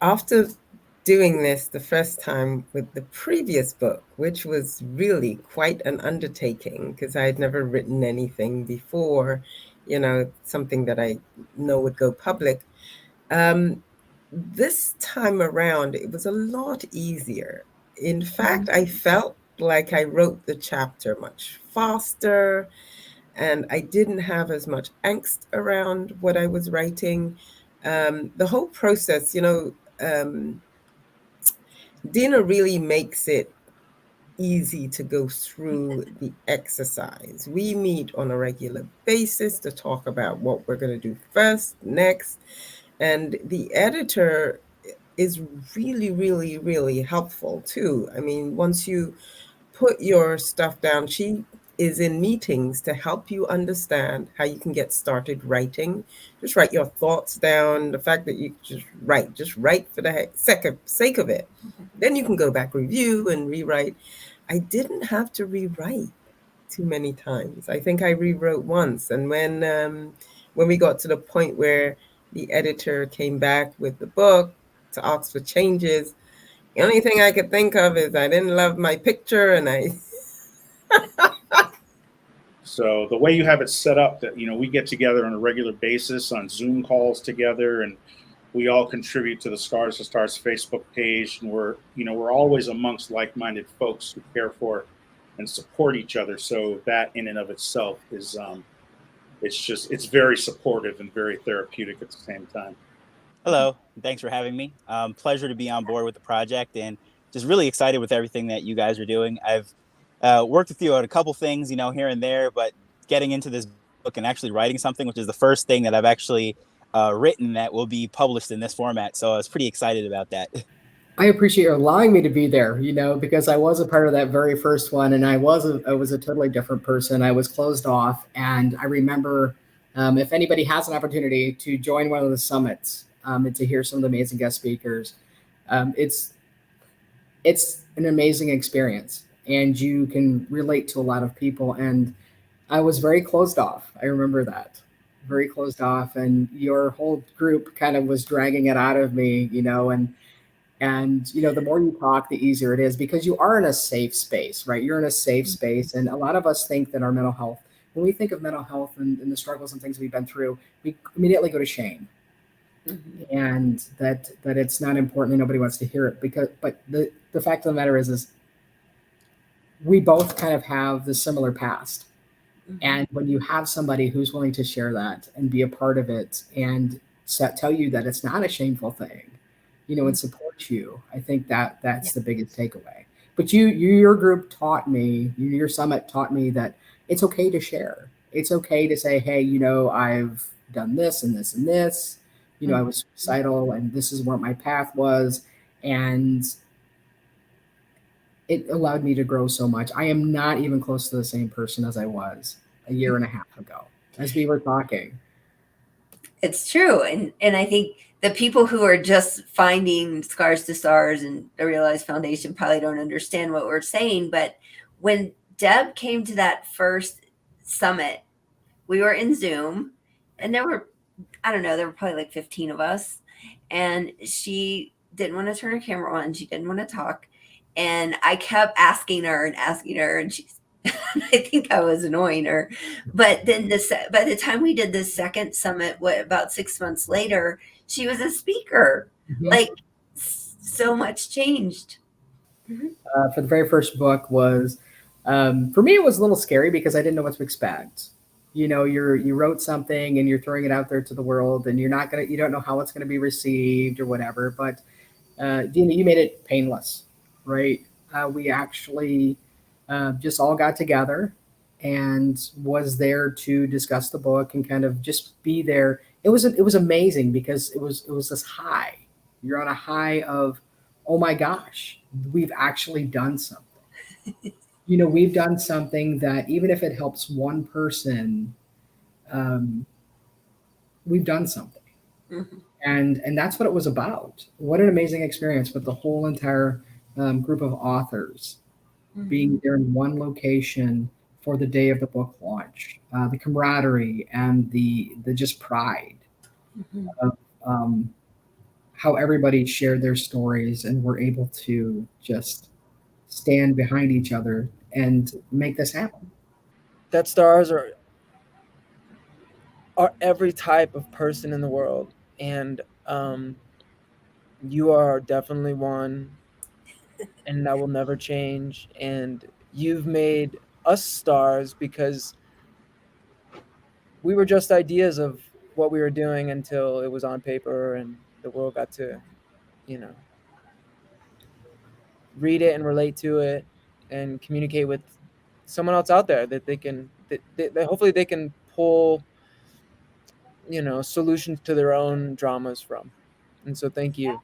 After doing this the first time with the previous book, which was really quite an undertaking because I had never written anything before, something that I know would go public. Um, this time around, it was a lot easier. In fact, I felt like I wrote the chapter much faster and I didn't have as much angst around what I was writing. The whole process, Dina really makes it easy to go through the exercise. We meet on a regular basis to talk about what we're going to do first, next. And the editor is really, really, really helpful too. I mean, once you put your stuff down, she is in meetings to help you understand how you can get started writing. Just write your thoughts down. The fact that you just write for the sake of it. Then you can go back, review, and rewrite. I didn't have to rewrite too many times. I think I rewrote once, and when we got to the point where the editor came back with the book to ask for changes, the only thing I could think of is I didn't love my picture, and I So the way you have it set up, that we get together on a regular basis on Zoom calls together, and we all contribute to the Scars to Stars Facebook page, and we're always amongst like-minded folks who care for and support each other. So that in and of itself is it's very supportive and very therapeutic at the same time. Hello, thanks for having me. Pleasure to be on board with the project, and just really excited with everything that you guys are doing. I've worked with you on a couple things, here and there, but getting into this book and actually writing something, which is the first thing that I've actually written that will be published in this format. So I was pretty excited about that. I appreciate you allowing me to be there, because I was a part of that very first one, and I was a totally different person. I was closed off, and I remember, if anybody has an opportunity to join one of the summits, and to hear some of the amazing guest speakers, it's an amazing experience, and you can relate to a lot of people. And I was very closed off. I remember that, very closed off, and your whole group kind of was dragging it out of me, and the more you talk, the easier it is, because you are in a safe space, right? You're in a safe space, and a lot of us think that our mental health, when we think of mental health and the struggles and things we've been through, we immediately go to shame, and that it's not important and nobody wants to hear it. But the fact of the matter is we both kind of have the similar past, and when you have somebody who's willing to share that and be a part of it and tell you that it's not a shameful thing, and support you, I think that that's the biggest takeaway. But your group taught me, your summit taught me that it's okay to share. It's okay to say, hey, I've done this and this and this. I was suicidal, and this is what my path was, and it allowed me to grow so much. I am not even close to the same person as I was a year and a half ago, as we were talking. It's true. And I think the people who are just finding Scars to Stars and the Realized Foundation probably don't understand what we're saying. But when Deb came to that first summit, we were in Zoom, and I don't know, there were probably like 15 of us. And she didn't want to turn her camera on. She didn't want to talk. And I kept asking her, and she's, I think I was annoying her. But then by the time we did this second summit, about 6 months later, she was a speaker. Mhm. Like, so much changed. For the very first book was, for me, it was a little scary because I didn't know what to expect. You wrote something and you're throwing it out there to the world, and you don't know how it's gonna be received or whatever. But Dina, you made it painless, right? We actually just all got together and was there to discuss the book and kind of just be there. It was amazing because it was this high. You're on a high of, oh my gosh, we've actually done something. We've done something that, even if it helps one person, um, we've done something. Mhm. And that's what it was about. What an amazing experience with the whole entire group of authors being there in one location for the day of the book launch. The camaraderie and the just pride Mhm. of how everybody shared their stories and were able to just stand behind each other and make this happen. That stars are every type of person in the world, and you are definitely one, and that will never change. And you've made us stars because we were just ideas of what we were doing until it was on paper and the world got to, you know, read it and relate to it and communicate with someone else out there that they can that hopefully they can pull, you know, solutions to their own dramas from. And so thank you.